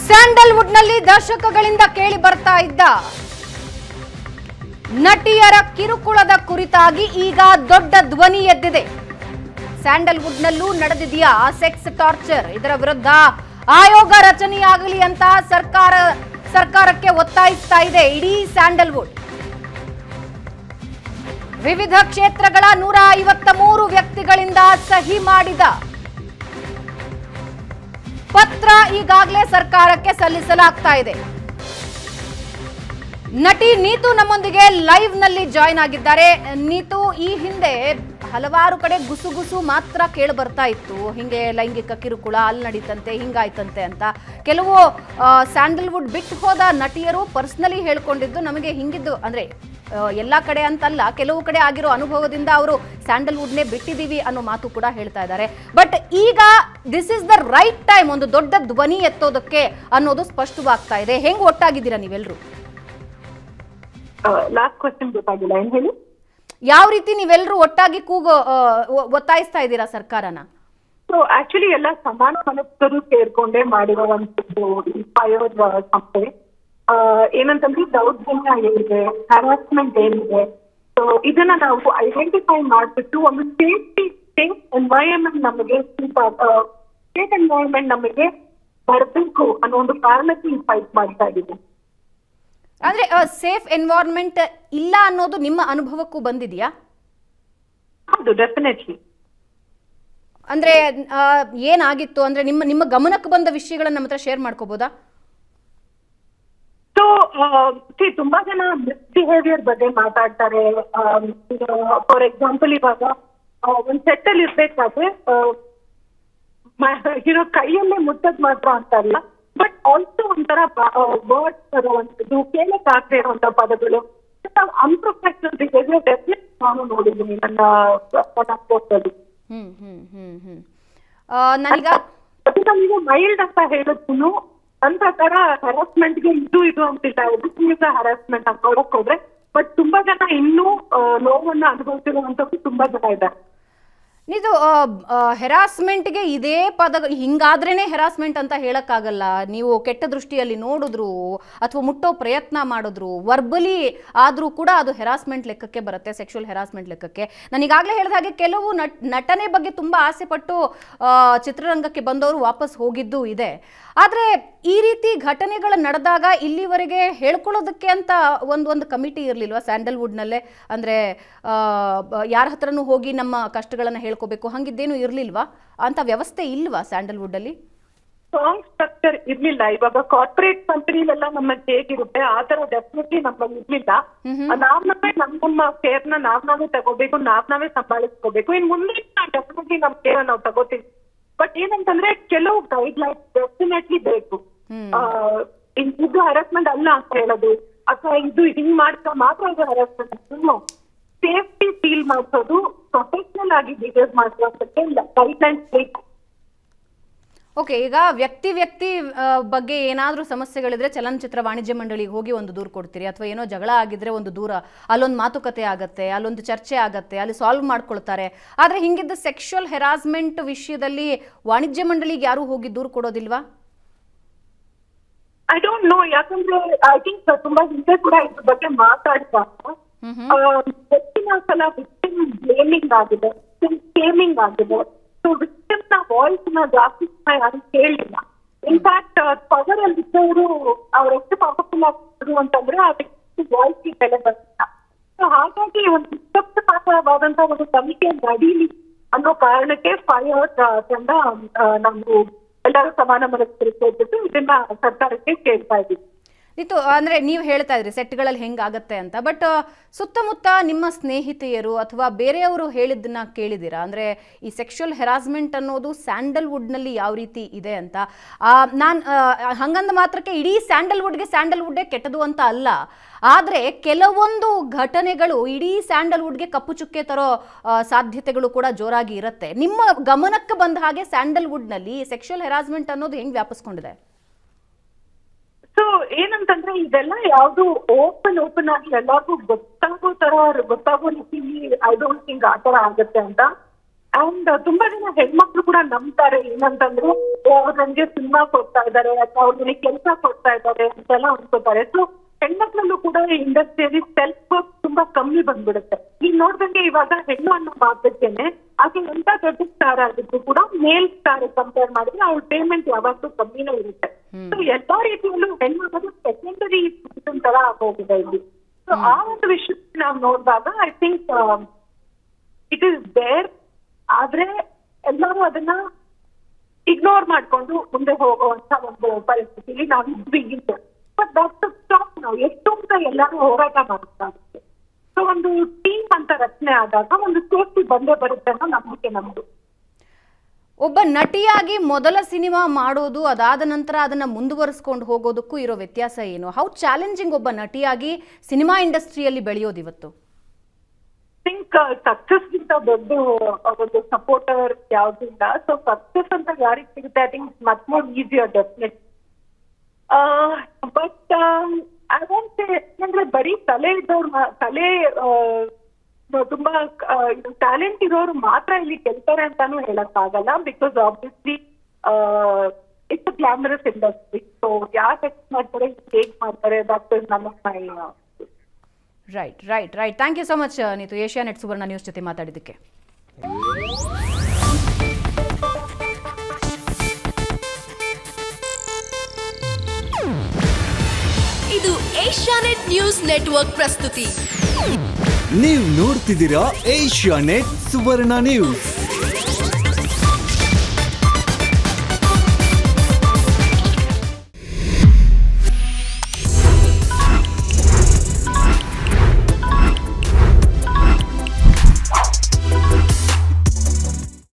Sandalwood ನಲ್ಲಿ ದಶಕಗಳಿಂದ ಕೇಳಿ ಬರ್ತಾ ಇದ್ದ ನಟಿಯರ ಕಿರುಕುಳದ ಕುರಿತಾಗಿ ಈಗ ದೊಡ್ಡ ಧ್ವನಿ ಎದ್ದಿದೆ. ಸ್ಯಾಂಡಲ್ವುಡ್ ನಲ್ಲೂ ನಡೆದಿದೆಯಾ ಸೆಕ್ಸ್ ಟಾರ್ಚರ್? ಇದರ ವಿರುದ್ಧ ಆಯೋಗ ರಚನೆಯಾಗಲಿ ಅಂತ ಸರ್ಕಾರಕ್ಕೆ ಒತ್ತಾಯಿಸ್ತಾ ಇದೆ ಇಡೀ ಸ್ಯಾಂಡಲ್ವುಡ್. ವಿವಿಧ ಕ್ಷೇತ್ರಗಳ 153 ವ್ಯಕ್ತಿಗಳಿಂದ ಸಹಿ ಮಾಡಿದ ಪತ್ರ ಈಗಾಗಲೇ ಸರ್ಕಾರಕ್ಕೆ ಸಲ್ಲಿಸಲಾಗ್ತಾ ಇದೆ. ನಟಿ ನೀತು ನಮ್ಮೊಂದಿಗೆ ಲೈವ್ ನಲ್ಲಿ ಜಾಯಿನ್ ಆಗಿದ್ದಾರೆ. ನೀತು, ಈ ಹಿಂದೆ ಹಲವಾರು ಕಡೆ ಗುಸುಗುಸು ಮಾತ್ರ ಕೇಳಿ ಬರ್ತಾ ಇತ್ತು, ಹಿಂಗೆ ಲೈಂಗಿಕ ಕಿರುಕುಳ ಅಲ್ಲಿ ನಡೀತಂತೆ, ಹಿಂಗಾಯ್ತಂತೆ ಅಂತ. ಕೆಲವು ಸ್ಯಾಂಡಲ್ವುಡ್ ಬಿಟ್ಟು ಹೋದ ನಟಿಯರು ಪರ್ಸನಲಿ ಹೇಳ್ಕೊಂಡಿದ್ದು ನಮಗೆ ಹಿಂಗಿದ್ದು, ಅಂದ್ರೆ ಎಲ್ಲಾ ಕಡೆ ಅಂತಲ್ಲ, ಕೆಲವು ಕಡೆ ಆಗಿರೋ ಅನುಭವದಿಂದ ಅವರು ಸ್ಯಾಂಡಲ್ವುಡ್ನೇ ಬಿಟ್ಟಿದೀವಿ ಅನ್ನೋ ಮಾತು ಕೂಡ ಹೇಳ್ತಾ ಇದ್ದಾರೆ. ಬಟ್ ಈಗ this is the right time ಒಂದು ದೊಡ್ಡ ಧ್ವನಿ ಎತ್ತೋದಕ್ಕೆ ಅನ್ನೋದು ಸ್ಪಷ್ಟವಾಗ್ತಾ ಇದೆ. ಹೆಂಗ್ ಒಟ್ಟಾಗಿದ್ದೀರಾ ನೀವೆಲ್ಲರೂ? ಲಾಸ್ಟ್ ಕ್ವೆಶ್ಚನ್ ಗೊತ್ತಾಗಿಲ್ಲ, ಏನ್ ಹೇಳಿ? ಯಾವ ರೀತಿ ನೀವೆಲ್ಲರೂ ಒಟ್ಟಾಗಿ ಒತ್ತಾಯಿಸ್ತಾ ಇದ್ದೀರಾ ಸರ್ಕಾರನ? ಸೊ ಆಕ್ಚುಲಿ ಎಲ್ಲ ಸಮಾನ ಮನಸ್ಕರು ಸೇರ್ಕೊಂಡೇ ಮಾಡಿರುವಂತದ್ದು ಆಯೋಗ ಸಂಸ್ಥೆ. ಏನಂತಂದ್ರೆ ದೌರ್ಜನ್ಯ ಏನಿದೆ, ಹರಾಸ್ಮೆಂಟ್ ಏನಿದೆ, ಸೊ ಇದನ್ನ ನಾವು ಐಡೆಂಟಿಫೈ ಮಾಡ್ಬಿಟ್ಟು ಒಂದು ಸೇಫ್ ಎನ್ವೈರನ್ಮೆಂಟ್ ನಮಗೆ ಬರಬೇಕು ಅನ್ನೋ ಒಂದು ಕಾರಣಕ್ಕೆ ಈ ಫೈಟ್ ಮಾಡ್ತಾ ಇದ್ದೀವಿ. ಅಂದ್ರೆ ಸೇಫ್ ಎನ್ವೈರನ್ಮೆಂಟ್ ಇಲ್ಲ ಅನ್ನೋದು ನಿಮ್ಮ ಅನುಭವಕ್ಕೂ ಬಂದಿದೆಯಾ? ಹೌದು, ಡೆಫಿನೆಟ್ಲಿ. ಅಂದ್ರೆ ಏನಾಗಿತ್ತು ಅಂದ್ರೆ ನಿಮ್ಮ ಗಮನಕ್ಕೆ ಬಂದ ವಿಷಯಗಳನ್ನ ನಮ್ಮ ಹತ್ರ ಶೇರ್ ಮಾಡ್ಕೋಬಹುದಾ? ಸೊ ತುಂಬಾ ಜನ ಮಿಸ್ಬಿಹೇವಿಯರ್ ಬಗ್ಗೆ ಮಾತಾಡ್ತಾರೆ. ಫಾರ್ ಎಕ್ಸಾಂಪಲ್, ಇವಾಗ ಒಂದ್ ಸೆಟ್ ಅಲ್ಲಿ ಇರ್ಬೇಕಾದ್ರೆ ಕೈಯಲ್ಲೇ ಮುಟ್ಟದ್ ಮಾತ್ರ ಅಂತಲ್ಲ, ಬಟ್ ಆಲ್ಸೋ ಒಂಥರ ವರ್ಡ್ಸ್ ಬರುವಂತದ್ದು, ಕೇಳಕ್ ಆಗದೆ ಇರುವಂತ ಪದಗಳು, ಅನ್ಪ್ರೊಫೆಷನಲ್ ಬಿಹೇವಿಯರ್ ಡೆಫಿನೆಟ್ ನಾನು ನೋಡಿದ್ದೀನಿ ನನ್ನ ಪೋಸ್ಟಲ್ಲಿ. ನಮಗೆ ಮೈಲ್ಡ್ ಅಂತ ಹೇಳಿದ್ರು ನನ್ನ ಪ್ರಕಾರ ಹರಾಸ್ಮೆಂಟ್ಗೆ ಇದು ಅಂತಿಲ್ಲ, ಎದುರು ಹರಾಸ್ಮೆಂಟ್ ಅಂತ ನೋಡಕ್ ಹೋದ್ರೆ. ಬಟ್ ತುಂಬಾ ಜನ ಇನ್ನೂ ನೋವನ್ನ ಅನುಭವಿಸಿರುವಂತದ್ದು ತುಂಬಾ ಜನ ಇದ್ದಾರೆ. ಇದು ಹೆರಾಸ್ಮೆಂಟ್ಗೆ ಇದೇ ಪದ ಹಿಂಗಾದ್ರೇನೆ ಹೆರಾಸ್ಮೆಂಟ್ ಅಂತ ಹೇಳಕ್ಕಾಗಲ್ಲ. ನೀವು ಕೆಟ್ಟ ದೃಷ್ಟಿಯಲ್ಲಿ ನೋಡಿದ್ರು ಅಥವಾ ಮುಟ್ಟೋ ಪ್ರಯತ್ನ ಮಾಡಿದ್ರು, ವರ್ಬಲಿ ಆದ್ರೂ ಕೂಡ ಅದು ಹೆರಾಸ್ಮೆಂಟ್ ಲೆಕ್ಕಕ್ಕೆ ಬರುತ್ತೆ, ಸೆಕ್ಷುವಲ್ ಹೆರಾಸ್ಮೆಂಟ್ ಲೆಕ್ಕಕ್ಕೆ. ನಾನು ಈಗಾಗಲೇ ಹೇಳಿದ ಹಾಗೆ ಕೆಲವು ನಟನೆ ಬಗ್ಗೆ ತುಂಬಾ ಆಸೆ ಪಟ್ಟು ಚಿತ್ರರಂಗಕ್ಕೆ ಬಂದವರು ವಾಪಸ್ ಹೋಗಿದ್ದು ಇದೆ. ಆದ್ರೆ ಈ ರೀತಿ ಘಟನೆಗಳು ನಡೆದಾಗ ಇಲ್ಲಿವರೆಗೆ ಹೇಳ್ಕೊಳ್ಳೋದಕ್ಕೆ ಅಂತ ಒಂದು ಕಮಿಟಿ ಇರಲಿಲ್ವಾ ಸ್ಯಾಂಡಲ್ವುಡ್ನಲ್ಲೇ? ಅಂದ್ರೆ ಯಾರ ಹತ್ರನೂ ಹೋಗಿ ನಮ್ಮ ಕಷ್ಟಗಳನ್ನ ಹೇಳ್ಕೋಬೇಕು ಹಂಗಿದ್ದೇನು ಇರ್ಲಿಲ್ವಾ? ಅಂತ ವ್ಯವಸ್ಥೆ ಇಲ್ವಾ ಸ್ಯಾಂಡಲ್ವುಡ್ ಅಲ್ಲಿ? ಸ್ಟ್ರಾಂಗ್ ಸ್ಟ್ರಕ್ಚರ್ ಇರ್ಲಿಲ್ಲ. ಇವಾಗ ಕಾರ್ಪೊರೇಟ್ ಕಂಪನಿಲೆಲ್ಲ ನಮ್ಮಲ್ಲಿ ಹೇಗಿರುತ್ತೆ ಆ ತರ ಡೆಫಿನೆಟ್ಲಿ ನಮ್ಮಲ್ಲಿ ಇರ್ಲಿಲ್ಲ. ನಾವೇ ನಮ್ಮ ಕೇರ್ ನ ನಾವೇ ತಗೋಬೇಕು, ನಾವೇ ಸಂಭಾಳಿಸ್ಕೋಬೇಕು. ಇನ್ ಮುಂದೆ ಡೆಫಿನೆಟ್ಲಿ ನಮ್ ಕೇರ್ ನಾವು ತಗೋತೀವಿ. ಬಟ್ ಏನಂತಂದ್ರೆ ಕೆಲವು ಗೈಡ್ ಲೈನ್ಸ್ ಡೆಫಿನೆಟ್ಲಿ ಬೇಕು. ಇದು ಹರಾಸ್ಮೆಂಟ್ ಅಲ್ಲ ಅಂತ ಹೇಳೋದು, ಅಥವಾ ಇದು ಹಿಂಗ್ ಮಾಡ್ತಾ ಮಾತ್ರ ಇದು ಹರಾಸ್ಮೆಂಟ್. ಸೇಫ್ಟಿ ಫೀಲ್ ಮಾಡಿಸೋದು, ಪ್ರೊಫೆಷನಲ್ ಆಗಿ ಬಿಹೇವ್ ಮಾಡಿಸೋದಕ್ಕೆ ಗೈಡ್ ಲೈನ್ಸ್ ಬೇಕು. ಓಕೆ, ಈಗ ವ್ಯಕ್ತಿ ಬಗ್ಗೆ ಏನಾದರೂ ಸಮಸ್ಯೆಗಳಿದ್ರೆ ಚಲನಚಿತ್ರ ವಾಣಿಜ್ಯ ಮಂಡಳಿಗೆ ಹೋಗಿ ಒಂದು ದೂರು ಕೊಡ್ತೀರಿ, ಅಥವಾ ಏನೋ ಜಗಳ ಆಗಿದ್ರೆ ಒಂದು ದೂರ, ಅಲ್ಲೊಂದು ಮಾತುಕತೆ ಆಗತ್ತೆ, ಅಲ್ಲೊಂದು ಚರ್ಚೆ ಆಗತ್ತೆ, ಅಲ್ಲಿ ಸಾಲ್ವ್ ಮಾಡ್ಕೊಳ್ತಾರೆ. ಆದ್ರೆ ಹಿಂಗಿದ್ದ ಸೆಕ್ಷುವಲ್ ಹೆರಾಸ್ಮೆಂಟ್ ವಿಷಯದಲ್ಲಿ ವಾಣಿಜ್ಯ ಮಂಡಳಿಗೆ ಯಾರು ಹೋಗಿ ದೂರು ಕೊಡೋದಿಲ್ವಾ? I don't know. ಯಾಕಂದ್ರೆ ಐ ಥಿಂಕ್ ತುಂಬಾ ಹಿಂದೆ ಕೂಡ ಇದ್ರ ಬಗ್ಗೆ ಮಾತಾಡ್ತಾರೆ. ಹೆಚ್ಚಿನ ಸಲ ವಿಕ್ಟಿಮ್ ಬ್ಲೇಮಿಂಗ್ ಆಗಿದೆ, ಸ್ಕೇಮಿಂಗ್ ಆಗಿದೆ. ಸೊ ವಿಕ್ಟಿಮ್ ನ ವಾಯ್ಸ್ ನ ಜಾಸ್ತಿ ಯಾರು ಕೇಳಿಲ್ಲ. ಇನ್ಫ್ಯಾಕ್ಟ್ ಪವರ್ ಅಲ್ಲಿ ಇದ್ದವರು ಅವ್ರೆಷ್ಟು ಪವರ್ಫುಲ್ ಆಗಿದ್ರು ಅಂತಂದ್ರೆ ಆ ವ್ಯಕ್ತಿ ವಾಯ್ಸ್ ಬೆಲೆ ಬರ್ತಿಲ್ಲ. ಸೊ ಹಾಗಾಗಿ ಒಂದು ನಿಷ್ಪಕ್ಷಪಾತವಾದಂತಹ ಒಂದು ತನಿಖೆ ನಡೀಲಿ ಅನ್ನೋ ಕಾರಣಕ್ಕೆ ಫೈರ್ ತಂಡ ನಾವು ಎಲ್ಲರೂ ಸಮಾನ ಮನಸ್ಕರು ಸೇರ್ಬಿಟ್ಟು ಇದನ್ನ ಸರ್ಕಾರಕ್ಕೆ ಕೇಳ್ತಾ ಇದ್ದೀವಿ. ಇದು ಅಂದ್ರೆ ನೀವು ಹೇಳ್ತಾ ಇದ್ರಿ ಸೆಟ್ಗಳಲ್ಲಿ ಹೆಂಗಾಗತ್ತೆ ಅಂತ, ಬಟ್ ಸುತ್ತಮುತ್ತ ನಿಮ್ಮ ಸ್ನೇಹಿತೆಯರು ಅಥವಾ ಬೇರೆಯವರು ಹೇಳಿದ್ದನ್ನ ಕೇಳಿದ್ದೀರಾ? ಅಂದ್ರೆ ಈ ಸೆಕ್ಷುವಲ್ ಹೆರಾಸ್ಮೆಂಟ್ ಅನ್ನೋದು ಸ್ಯಾಂಡಲ್ವುಡ್ನಲ್ಲಿ ಯಾವ ರೀತಿ ಇದೆ ಅಂತ. ನಾನು ಹಂಗಂದ ಮಾತ್ರಕ್ಕೆ ಇಡೀ ಸ್ಯಾಂಡಲ್ವುಡ್ಡೇ ಕೆಟ್ಟದು ಅಂತ ಅಲ್ಲ. ಆದರೆ ಕೆಲವೊಂದು ಘಟನೆಗಳು ಇಡೀ ಸ್ಯಾಂಡಲ್ವುಡ್ಗೆ ಕಪ್ಪು ಚುಕ್ಕೆ ತರೋ ಸಾಧ್ಯತೆಗಳು ಕೂಡ ಜೋರಾಗಿ ಇರುತ್ತೆ. ನಿಮ್ಮ ಗಮನಕ್ಕೆ ಬಂದ ಹಾಗೆ ಸ್ಯಾಂಡಲ್ವುಡ್ನಲ್ಲಿ ಸೆಕ್ಷುವಲ್ ಹೆರಾಸ್ಮೆಂಟ್ ಅನ್ನೋದು ಹೆಂಗ್ ವ್ಯಾಪಿಸ್ಕೊಂಡಿದೆ? ಸೊ ಏನಂತಂದ್ರೆ ಇದೆಲ್ಲ ಯಾವ್ದು ಓಪನ್ ಆಗಿ ಎಲ್ಲರಿಗೂ ಗೊತ್ತಾಗೋ ರೀತಿ ಐ ಡೋಂಟ್ ಥಿಂಕ್ ಆ ತರ ಆಗತ್ತೆ ಅಂತ. ಅಂಡ್ ತುಂಬಾ ಜನ ಹೆಣ್ಮಕ್ಳು ಕೂಡ ನಂಬ್ತಾರೆ, ಏನಂತಂದ್ರೆ ಅವ್ರು ನನ್ಗೆ ಸಿನಿಮಾ ಕೊಡ್ತಾ ಇದಾರೆ ಅಥವಾ ಅವ್ರು ನನಗೆ ಕೆಲಸ ಕೊಡ್ತಾ ಇದ್ದಾರೆ ಅಂತೆಲ್ಲ ಅನ್ಕೋತಾರೆ. ಸೊ ಹೆಣ್ಮಕ್ಳಲ್ಲೂ ಕೂಡ ಇಂಡಸ್ಟ್ರಿಯಲ್ಲಿ ಸೆಲ್ಫ್ ವರ್ಕ್ ತುಂಬಾ ಕಮ್ಮಿ ಬಂದ್ಬಿಡುತ್ತೆ. ಈಗ ನೋಡ್ದಂಗೆ ಇವಾಗ ಹೆಣ್ಣು ಅನ್ನೋ ಮಾತಕ್ಕೇನೆ ಆಕೆ ಎಂತ ದೊಡ್ಡ ಸ್ಟಾರ್ ಆಗಿದ್ರು ಕೂಡ ಮೇಲ್ ಸ್ಟಾರ್ ಕಂಪೇರ್ ಮಾಡಿದ್ರೆ ಅವ್ರ ಪೇಮೆಂಟ್ ಯಾವತ್ತೂ ಕಮ್ಮಿನೇ ಇರುತ್ತೆ. ಸೊ ಎಲ್ಲಾ ರೀತಿಯಲ್ಲೂ ಹೆಣ್ಣು ಅನ್ನೋದು ಸೆಕೆಂಡರಿ ತರ ಆಗೋಗಿದೆ ಇಲ್ಲಿ. ಸೊ ಆ ಒಂದು ವಿಷಯ ನಾವು ನೋಡಿದಾಗ I think it is there. ಆದ್ರೆ ಎಲ್ಲರೂ ಅದನ್ನ ಇಗ್ನೋರ್ ಮಾಡ್ಕೊಂಡು ಮುಂದೆ ಹೋಗುವಂತ ಒಂದು ಪರಿಸ್ಥಿತಿಲಿ ನಾವು ಇದ್ವಿ. ಬಟ್ ಡಾಕ್ಟರ್ ಸ್ಟಾಪ್ ನಾವು ಎಷ್ಟು ಅಂತ ಎಲ್ಲರೂ ಹೋರಾಟ ಮಾಡ್ತಾರೆ. ಸೊ ಒಂದು ಟೀಮ್ ಅಂತ ರಚನೆ ಆದಾಗ ಒಂದು ಸೇಫ್ಟಿ ಬಂದೇ ಬರುತ್ತೆ ಅನ್ನೋ ನಂಬಿಕೆ ನಮ್ದು. ಒಬ್ಬ ನಟಿಯಾಗಿ ಮೊದಲ ಸಿನಿಮಾ ಮಾಡೋದು, ಅದಾದ ನಂತರ ಅದನ್ನ ಮುಂದುವರಿಸ್ಕೊಂಡು ಹೋಗೋದಕ್ಕೂ ಇರೋ ವ್ಯತ್ಯಾಸ ಏನು? ಹೌ ಚಾಲೆಂಜಿಂಗ್ ಒಬ್ಬ ನಟಿಯಾಗಿ ಸಿನಿಮಾ ಇಂಡಸ್ಟ್ರಿಯಲ್ಲಿ ಬೆಳೆಯೋದು ಇವತ್ತು? ಥಿಂಕ್ ಸಕ್ಸಸ್ ಗಿಂತ ದೊಡ್ಡ ಒಂದು ಸಪೋರ್ಟರ್ ಯಾವ್ದಿಲ್ಲ. ಸೊ ಸಕ್ಸಸ್ ಅಂತ ಯಾರಿಗೆ ಸಿಗುತ್ತೆ I think much more easier definite. But I want say ಯಾಕಂದ್ರೆ ಬರೀ ಕಲೆ ಇದ್ದವ್ರು ಕಲೆ ತುಂಬಾ ಟ್ಯಾಲೆಂಟ್ ಇರೋರು ಮಾತ್ರ ಇಲ್ಲಿ ಗೆಲ್ತಾರೆ ಅಂತಾನು ಹೇಳಕ್ ಆಗಲ್ಲ. Because obviously it's glamorous industry. So ಯಾರು ಎಕ್ಸ್ ಮಾಡ್ತಾರೆ, ಹೇಗ್ ಮಾಡ್ತಾರೆ, that is none of my. Right right right thank you so much Neetu Asianet Suvarna news ಜೊತೆ ಮಾತಾಡಿದ್ದಕ್ಕೆ. ಇದು ಏಷ್ಯಾನೆಟ್ ನ್ಯೂಸ್ ನೆಟ್ವರ್ಕ್ ಪ್ರಸ್ತುತಿ. ನೀವು ನೋಡ್ತಿದ್ದೀರಾ ಏಷ್ಯಾನೆಟ್ ಸುವರ್ಣ ನ್ಯೂಸ್.